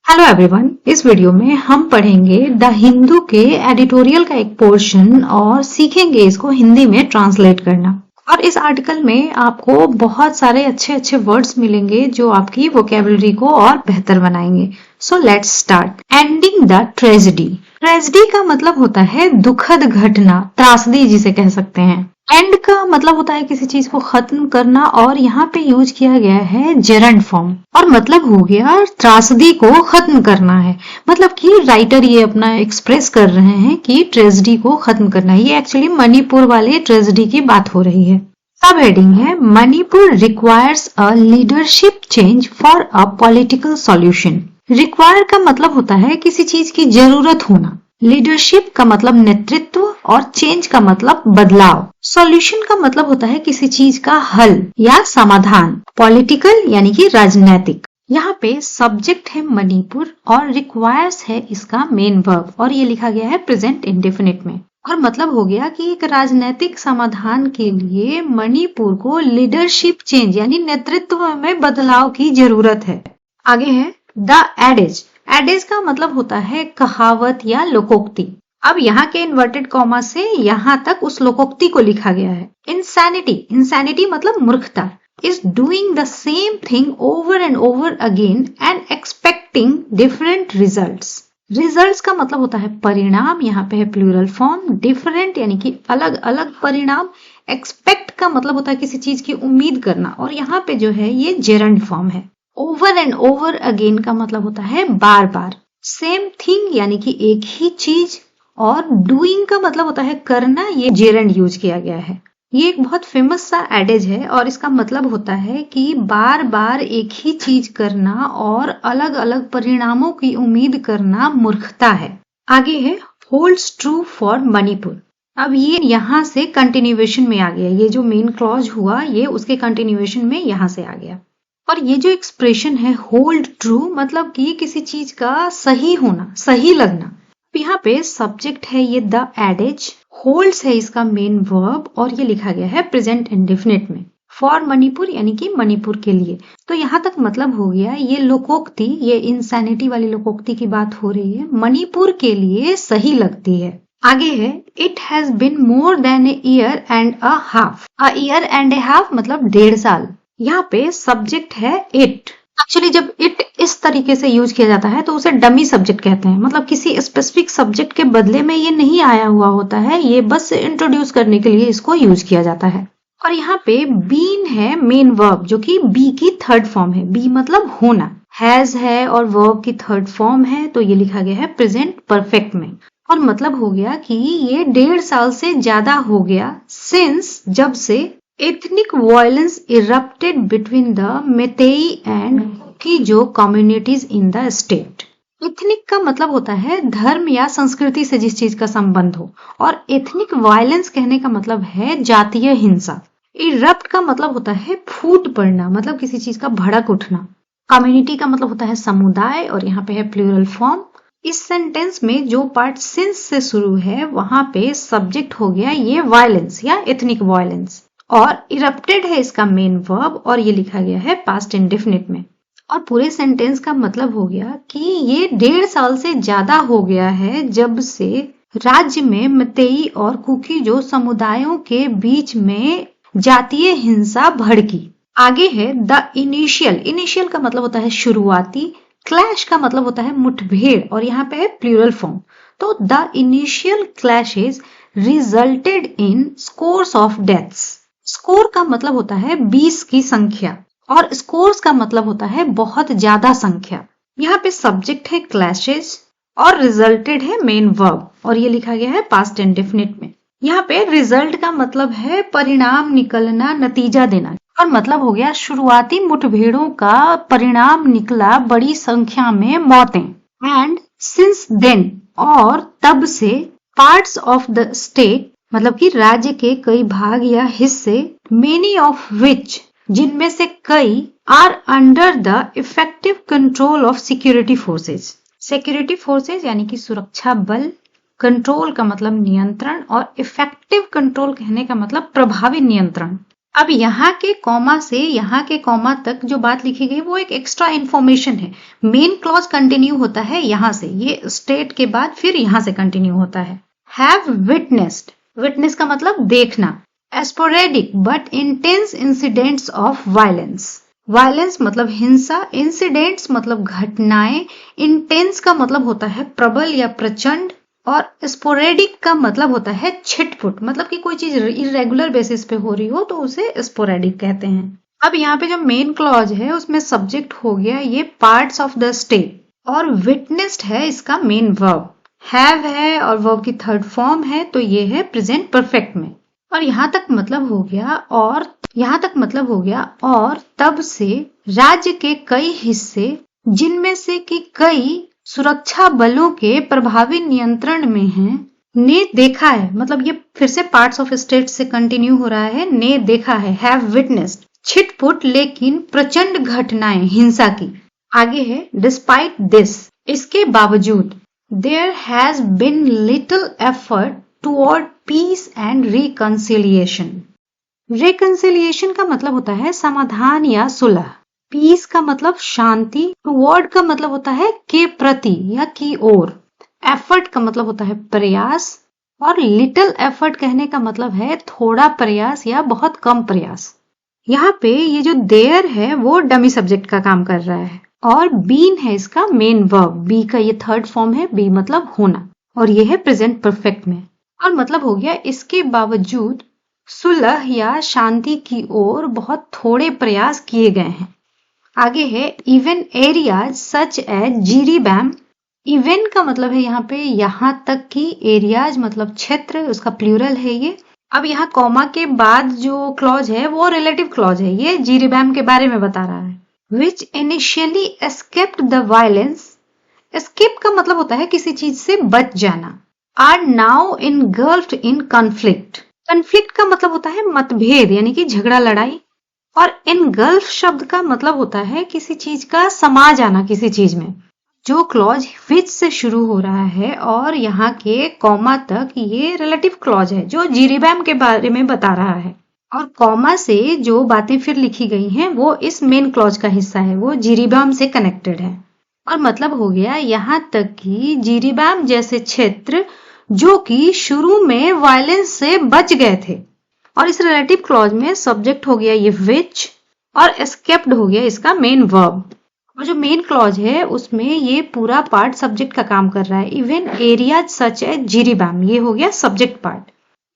Hello everyone, इस video में हम पढ़ेंगे द हिंदू के एडिटोरियल का एक पोर्शन और सीखेंगे इसको हिंदी में ट्रांसलेट करना। और इस आर्टिकल में आपको बहुत सारे अच्छे अच्छे वर्ड्स मिलेंगे जो आपकी वोकेबुलरी को और बेहतर बनाएंगे। So let's start. Ending the tragedy. Tragedy का मतलब होता है दुखद घटना, त्रासदी जिसे कह सकते हैं। एंड का मतलब होता है किसी चीज को खत्म करना और यहाँ पे यूज किया गया है जेरंड फॉर्म और मतलब हो गया त्रासदी को खत्म करना है। मतलब कि राइटर ये अपना एक्सप्रेस कर रहे हैं कि ट्रेजेडी को खत्म करना है। ये एक्चुअली मणिपुर वाले ट्रेजेडी की बात हो रही है। सब हेडिंग है Manipur requires a leadership change for a political solution. Require का मतलब होता है किसी चीज की जरूरत होना, लीडरशिप का मतलब नेतृत्व और चेंज का मतलब बदलाव। सॉल्यूशन का मतलब होता है किसी चीज का हल या समाधान। पॉलिटिकल यानी कि राजनैतिक। यहाँ पे सब्जेक्ट है मणिपुर और रिक्वायर्स है इसका मेन वर्ब और ये लिखा गया है प्रेजेंट इंडेफिनिट में। और मतलब हो गया कि एक राजनैतिक समाधान के लिए मणिपुर को लीडरशिप चेंज यानी नेतृत्व में बदलाव की जरूरत है। आगे है द एडेज। एडेज का मतलब होता है कहावत या लोकोक्ति। अब यहाँ के इन्वर्टेड कॉमा से यहाँ तक उस लोकोक्ति को लिखा गया है। इंसैनिटी, इंसैनिटी मतलब मूर्खता, is doing the same thing over and over again and expecting different results. Results का मतलब होता है परिणाम, यहाँ पे है प्लूरल फॉर्म। डिफरेंट यानी कि अलग अलग परिणाम। एक्सपेक्ट का मतलब होता है किसी चीज की उम्मीद करना और यहाँ पे जो है ये जेरंड फॉर्म है। ओवर एंड ओवर अगेन का मतलब होता है बार बार। सेम थिंग यानी कि एक ही चीज और डूइंग का मतलब होता है करना, ये जेरंड यूज किया गया है। ये एक बहुत फेमस सा एडेज है और इसका मतलब होता है कि बार बार एक ही चीज करना और अलग अलग परिणामों की उम्मीद करना मूर्खता है। आगे है होल्ड्स ट्रू फॉर मणिपुर। अब ये यहाँ से कंटिन्यूएशन में आ गया, ये जो मेन क्लॉज हुआ ये उसके कंटिन्यूएशन में यहाँ से आ गया। और ये जो एक्सप्रेशन है होल्ड ट्रू मतलब कि किसी चीज का सही होना, सही लगना। यहाँ पे सब्जेक्ट है ये द एडेज, होल्ड्स है इसका मेन वर्ब और ये लिखा गया है प्रेजेंट इंडेफिनिट में। फॉर मणिपुर यानी कि मणिपुर के लिए। तो यहाँ तक मतलब हो गया ये लोकोक्ति, ये इंसैनिटी वाली लोकोक्ति की बात हो रही है, मणिपुर के लिए सही लगती है। आगे है it has been more than a year and a half. A year and A half मतलब 1.5 साल। यहाँ पे सब्जेक्ट है इट। एक्चुअली जब इट इस तरीके से यूज किया जाता है तो उसे डमी सब्जेक्ट कहते हैं। मतलब किसी स्पेसिफिक सब्जेक्ट के बदले में ये नहीं आया हुआ होता है, ये बस इंट्रोड्यूस करने के लिए इसको यूज किया जाता है। और यहाँ पे बीन है मेन वर्ब जो कि बी की थर्ड फॉर्म है। बी मतलब होना, हैज है और वर्ब की थर्ड फॉर्म है तो ये लिखा गया है प्रेजेंट परफेक्ट में। और मतलब हो गया कि ये 1.5 साल से ज्यादा हो गया सिंस जब से ethnic violence erupted between the Meitei and Kuki communities in the state। ethnic का मतलब होता है धर्म या संस्कृति से जिस चीज का संबंध हो और ethnic violence कहने का मतलब है जातीय हिंसा। erupt का मतलब होता है फूट पड़ना, मतलब किसी चीज का भड़क उठना। community का मतलब होता है समुदाय और यहाँ पे है प्लूरल फॉर्म। इस सेंटेंस में जो पार्ट सिंस से शुरू है वहां पे सब्जेक्ट हो गया ये वायलेंस या एथनिक वायलेंस और इरप्टेड है इसका मेन वर्ब और ये लिखा गया है पास्ट इंडेफिनिट में। और पूरे सेंटेंस का मतलब हो गया कि ये 1.5 साल से ज्यादा हो गया है जब से राज्य में मेतेई और कुकी जो समुदायों के बीच में जातीय हिंसा भड़की। आगे है द इनिशियल। इनिशियल का मतलब होता है शुरुआती। क्लैश का मतलब होता है मुठभेड़ और यहाँ पे है प्लूरल फॉर्म। तो the initial clashes resulted in scores of deaths. Score का मतलब होता है 20 की संख्या और स्कोर्स का मतलब होता है बहुत ज्यादा संख्या। यहाँ पे सब्जेक्ट है क्लैशेस और रिजल्टेड है मेन वर्ब और ये लिखा गया है पास्ट इंडेफिनिट में। यहाँ पे रिजल्ट का मतलब है परिणाम निकलना, नतीजा देना और मतलब हो गया शुरुआती मुठभेड़ों का परिणाम निकला बड़ी संख्या में मौतें। एंड सिंस देन और तब से पार्ट्स ऑफ द स्टेट मतलब कि राज्य के कई भाग या हिस्से मेनी ऑफ विच जिनमें से कई are under the effective control of security forces. Security forces यानी कि सुरक्षा बल, कंट्रोल का मतलब नियंत्रण और इफेक्टिव कंट्रोल कहने का मतलब प्रभावी नियंत्रण। अब यहाँ के कॉमा से यहाँ के कॉमा तक जो बात लिखी गई वो एक एक्स्ट्रा इंफॉर्मेशन है। मेन क्लॉज कंटिन्यू होता है यहाँ से, ये स्टेट के बाद फिर यहाँ से कंटिन्यू होता है। हैव विटनेस्ड, विटनेस का मतलब देखना। Sporadic but intense incidents of violence, violence मतलब हिंसा, इंसिडेंट्स मतलब घटनाएं, इंटेंस का मतलब होता है प्रबल या प्रचंड, और स्पोरेडिक का मतलब होता है छिटपुट, मतलब कि कोई चीज इरेगुलर बेसिस पे हो रही हो तो उसे स्पोरेडिक कहते हैं। अब यहाँ पे जो मेन क्लॉज है उसमें सब्जेक्ट हो गया ये पार्ट्स ऑफ द स्टेट, और विटनेस्ड है इसका मेन वर्ब, हैव है और वर्ब की थर्ड फॉर्म है तो ये है प्रेजेंट परफेक्ट में। और यहाँ तक मतलब हो गया, और यहाँ तक मतलब हो गया और तब से राज्य के कई हिस्से जिनमें से कि कई सुरक्षा बलों के प्रभावी नियंत्रण में हैं, ने देखा है, मतलब ये फिर से पार्ट्स ऑफ स्टेट से कंटिन्यू हो रहा है, ने देखा है, हैव विटनेस्ड, छिटपुट लेकिन प्रचंड घटनाएं हिंसा की। आगे है डिस्पाइट दिस, इसके बावजूद, there has been little effort toward peace and reconciliation. Reconciliation का मतलब होता है समाधान या सुलह, पीस का मतलब शांति, टुवर्ड का मतलब होता है के प्रति या की ओर, एफर्ट का मतलब होता है प्रयास, और लिटिल एफर्ट कहने का मतलब है थोड़ा प्रयास या बहुत कम प्रयास। यहाँ पे ये जो देयर है वो डमी सब्जेक्ट का काम कर रहा है, और बीन है इसका मेन वर्ब, बी का ये थर्ड फॉर्म है, बी मतलब होना, और ये है प्रेजेंट परफेक्ट में। और मतलब हो गया इसके बावजूद सुलह या शांति की ओर बहुत थोड़े प्रयास किए गए हैं। आगे है even areas such as Jiribam, even का मतलब है यहाँ पे यहाँ तक कि, एरियाज मतलब क्षेत्र, उसका प्लूरल है ये। अब यहाँ कॉमा के बाद जो क्लॉज है वो रिलेटिव क्लॉज है, ये जीरीबैम के बारे में बता रहा है। Which initially escaped the violence, escape का मतलब होता है किसी चीज से बच जाना, are now engulfed in conflict, conflict का मतलब होता है मतभेद यानी कि झगड़ा लड़ाई, और इनगल्फ शब्द का मतलब होता है किसी चीज का समा जाना किसी चीज में। जो क्लॉज विच से शुरू हो रहा है और यहाँ के कॉमा तक ये रिलेटिव क्लॉज है जो जीरीबैम के बारे में बता रहा है, और कॉमा से जो बातें फिर लिखी गई हैं वो इस मेन क्लॉज का हिस्सा है, वो जीरीबैम से कनेक्टेड है। और मतलब हो गया यहाँ तक कि जीरीबैम जैसे क्षेत्र जो कि शुरू में वायलेंस से बच गए थे, और इस रिलेटिव क्लॉज में सब्जेक्ट हो गया ये विच, और एस्केप्ड हो गया इसका मेन वर्ब, और जो मेन क्लॉज है उसमें ये पूरा पार्ट सब्जेक्ट का काम कर रहा है। इवन एरियाज सच एज जीरीबैम, ये हो गया सब्जेक्ट पार्ट।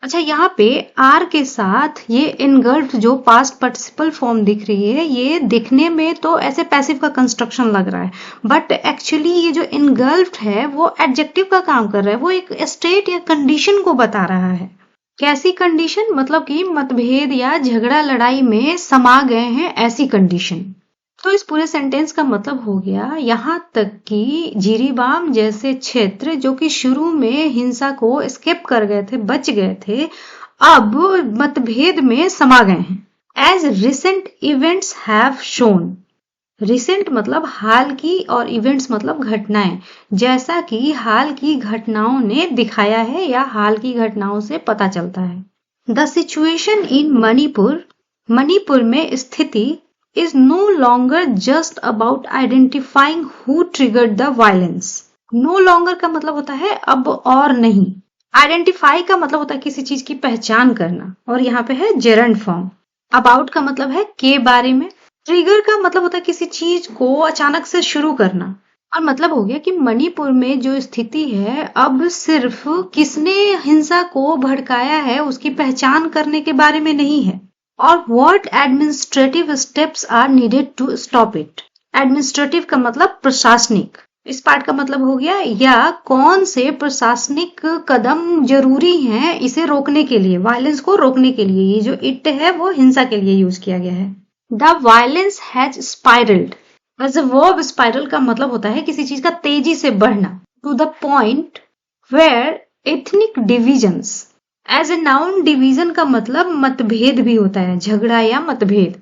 अच्छा, यहाँ पे आर के साथ ये इनगल्फ्ड जो पास्ट पार्टिसिपल फॉर्म दिख रही है, ये दिखने में तो ऐसे पैसिव का कंस्ट्रक्शन लग रहा है, बट एक्चुअली ये जो इनगल्फ्ड है वो एडजेक्टिव का काम कर रहा है, वो एक स्टेट या कंडीशन को बता रहा है। कैसी कंडीशन, मतलब कि मतभेद या झगड़ा लड़ाई में समा गए हैं ऐसी कंडीशन। तो इस पूरे सेंटेंस का मतलब हो गया यहाँ तक कि जीरीबाम जैसे क्षेत्र जो कि शुरू में हिंसा को एस्केप कर गए थे, बच गए थे, अब मतभेद में समा गए हैं। As recent events have shown, recent मतलब हाल की और इवेंट्स मतलब घटनाएं, जैसा कि हाल की घटनाओं ने दिखाया है या हाल की घटनाओं से पता चलता है। The situation in Manipur, Manipur में स्थिति is no longer just about identifying who triggered the violence. No longer का मतलब होता है अब और नहीं। Identify का मतलब होता है किसी चीज की पहचान करना, और यहाँ पे है जेरंड फॉर्म। About का मतलब है के बारे में। Trigger का मतलब होता है किसी चीज को अचानक से शुरू करना, और मतलब हो गया कि मणिपुर में जो स्थिति है अब सिर्फ किसने हिंसा को भड़काया है उसकी पहचान करने के बारे में नहीं है, और what administrative steps are needed to stop it. Administrative का मतलब प्रशासनिक, इस पार्ट का मतलब हो गया या कौन से प्रशासनिक कदम जरूरी हैं इसे रोकने के लिए, वायलेंस को रोकने के लिए। ये जो इट है वो हिंसा के लिए यूज किया गया है। The violence has spiralled, as a verb spiral का मतलब होता है किसी चीज का तेजी से बढ़ना, to the point where ethnic divisions, as a noun division का मतलब मतभेद भी होता है, झगड़ा या मतभेद।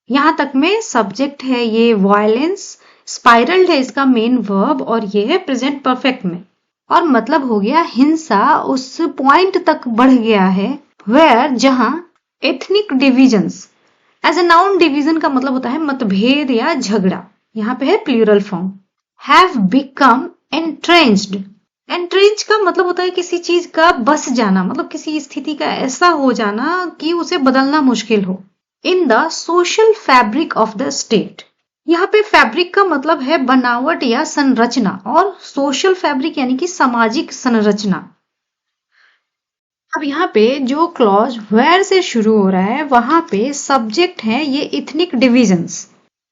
यहां तक में सब्जेक्ट है ये वायलेंस, स्पाइरल्ड है इसका मेन वर्ब, और ये है प्रेजेंट परफेक्ट में। और मतलब हो गया हिंसा उस पॉइंट तक बढ़ गया है वेयर, जहां ethnic divisions. As a noun division का मतलब होता है मतभेद या झगड़ा, यहाँ पे है plural form. Have become entrenched. Entrench का मतलब होता है किसी चीज का बस जाना, मतलब किसी स्थिति का ऐसा हो जाना कि उसे बदलना मुश्किल हो। In the social fabric of the state. यहाँ पे फैब्रिक का मतलब है बनावट या संरचना, और सोशल फैब्रिक यानी कि सामाजिक संरचना। अब यहाँ पे जो क्लॉज वेयर से शुरू हो रहा है वहां पे सब्जेक्ट है ये इथनिक डिविजन्स,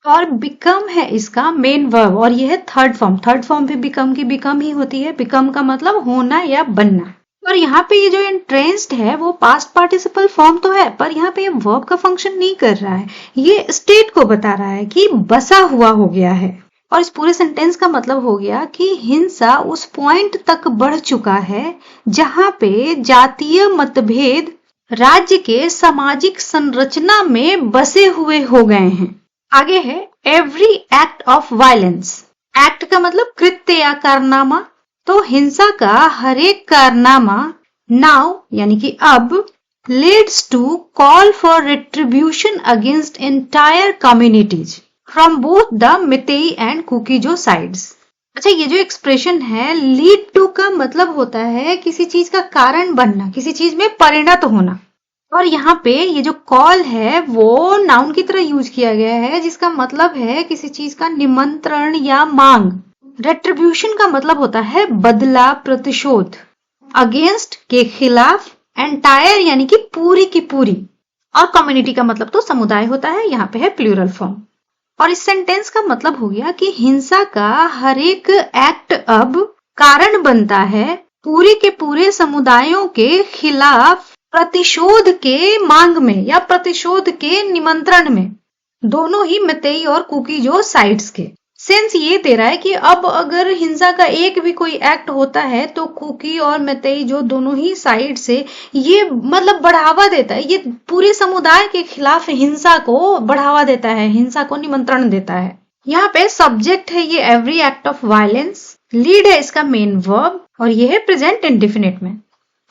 और बिकम है इसका मेन वर्ब, और ये है थर्ड फॉर्म। थर्ड फॉर्म भी बिकम की बिकम ही होती है। बिकम का मतलब होना या बनना। और यहाँ पे ये जो एंट्रेंस्ड है वो पास्ट पार्टिसिपल फॉर्म तो है, पर यहाँ पे ये वर्ब का फंक्शन नहीं कर रहा है, ये स्टेट को बता रहा है कि बसा हुआ हो गया है। और इस पूरे सेंटेंस का मतलब हो गया कि हिंसा उस पॉइंट तक बढ़ चुका है जहां पे जातीय मतभेद राज्य के सामाजिक संरचना में बसे हुए हो गए हैं। आगे है every act of violence. Act का मतलब कृत्य या कारनामा, तो हिंसा का हर एक कारनामा नाउ यानी कि अब leads to call for retribution against entire communities from both the Meitei and Kuki Zo sides. अच्छा, ये जो एक्सप्रेशन है लीड टू का मतलब होता है किसी चीज का कारण बनना, किसी चीज में परिणत होना। और यहाँ पे ये जो कॉल है वो नाउन की तरह यूज किया गया है, जिसका मतलब है किसी चीज का निमंत्रण या मांग। रेट्रीब्यूशन का मतलब होता है बदला, प्रतिशोध। अगेंस्ट के खिलाफ, एंटायर यानी कि पूरी की पूरी, और कम्युनिटी का मतलब तो समुदाय होता है, यहाँ पे है प्लूरल फॉर्म। और इस सेंटेंस का मतलब हो गया कि हिंसा का हर एक एक्ट अब कारण बनता है पूरे के पूरे समुदायों के खिलाफ प्रतिशोध के मांग में या प्रतिशोध के निमंत्रण में, दोनों ही मितेई और कुकीजो साइड्स के। सेंस ये दे रहा है कि अब अगर हिंसा का एक भी कोई एक्ट होता है तो कुकी और मितेई जो दोनों ही साइड से ये मतलब बढ़ावा देता है, ये पूरे समुदाय के खिलाफ हिंसा को बढ़ावा देता है, हिंसा को निमंत्रण देता है। यहाँ पे सब्जेक्ट है ये every act of violence, lead है इसका मेन वर्ब, और ये है प्रेजेंट इंडेफिनिट में।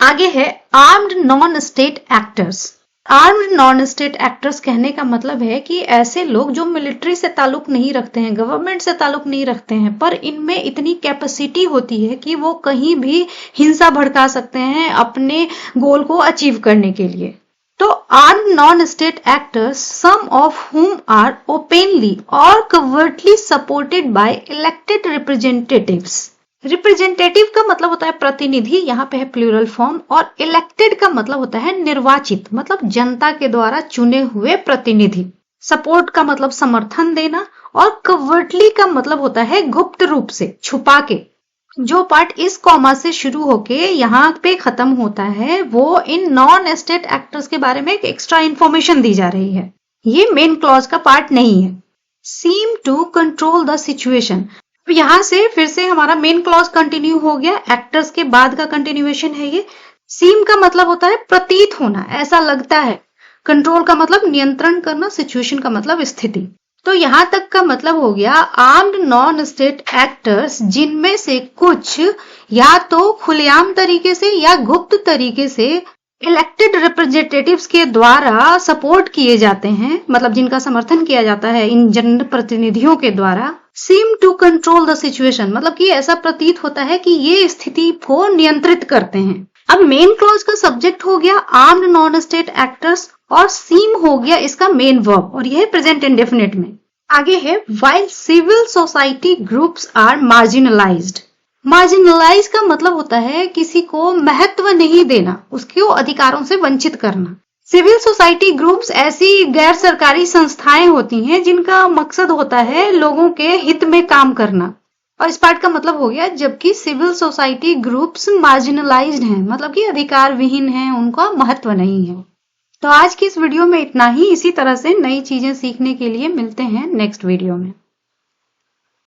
आगे है armed non state actors. Armed non state actors कहने का मतलब है कि ऐसे लोग जो मिलिट्री से ताल्लुक नहीं रखते हैं, गवर्नमेंट से ताल्लुक नहीं रखते हैं, पर इनमें इतनी कैपेसिटी होती है कि वो कहीं भी हिंसा भड़का सकते हैं अपने गोल को अचीव करने के लिए। तो armed non state actors, some of whom are openly or covertly supported by elected representatives। Representative का मतलब होता है प्रतिनिधि, यहाँ पे है प्लूरल फॉर्म, और इलेक्टेड का मतलब होता है निर्वाचित, मतलब जनता के द्वारा चुने हुए प्रतिनिधि। सपोर्ट का मतलब समर्थन देना, और कवर्टली का मतलब होता है गुप्त रूप से, छुपा के। जो पार्ट इस कॉमा से शुरू होके यहाँ पे खत्म होता है वो इन नॉन स्टेट एक्टर्स के बारे में एक एक्स्ट्रा इंफॉर्मेशन दी जा रही है, ये मेन क्लॉज का पार्ट नहीं है। Seem to control the situation, यहाँ से फिर से हमारा मेन क्लॉज कंटिन्यू हो गया, एक्टर्स के बाद का कंटिन्यूएशन है ये। सीम का मतलब होता है प्रतीत होना, ऐसा लगता है। कंट्रोल का मतलब नियंत्रण करना, सिचुएशन का मतलब स्थिति। तो यहां तक का मतलब हो गया आर्म्ड नॉन स्टेट एक्टर्स, जिनमें से कुछ या तो खुलेआम तरीके से या गुप्त तरीके से इलेक्टेड रिप्रेजेंटेटिव्स के द्वारा सपोर्ट किए जाते हैं, मतलब जिनका समर्थन किया जाता है इन जन प्रतिनिधियों के द्वारा। Seem to control the situation, मतलब कि ऐसा प्रतीत होता है कि ये स्थिति को नियंत्रित करते हैं। अब मेन क्लॉज का सब्जेक्ट हो गया आर्म्ड नॉन स्टेट एक्टर्स, और सीम हो गया इसका मेन वर्ब, और यह प्रेजेंट इंडेफिनिट में। आगे है while civil society groups are marginalised. Marginalise का मतलब होता है किसी को महत्व नहीं देना, उसके अधिकारों से वंचित करना। सिविल सोसाइटी ग्रुप्स ऐसी गैर सरकारी संस्थाएं होती हैं जिनका मकसद होता है लोगों के हित में काम करना। और इस पार्ट का मतलब हो गया जबकि सिविल सोसाइटी ग्रुप्स मार्जिनलाइज्ड हैं, मतलब कि अधिकार विहीन हैं, उनका महत्व नहीं है। तो आज की इस वीडियो में इतना ही। इसी तरह से नई चीजें सीखने के लिए मिलते हैं नेक्स्ट वीडियो में।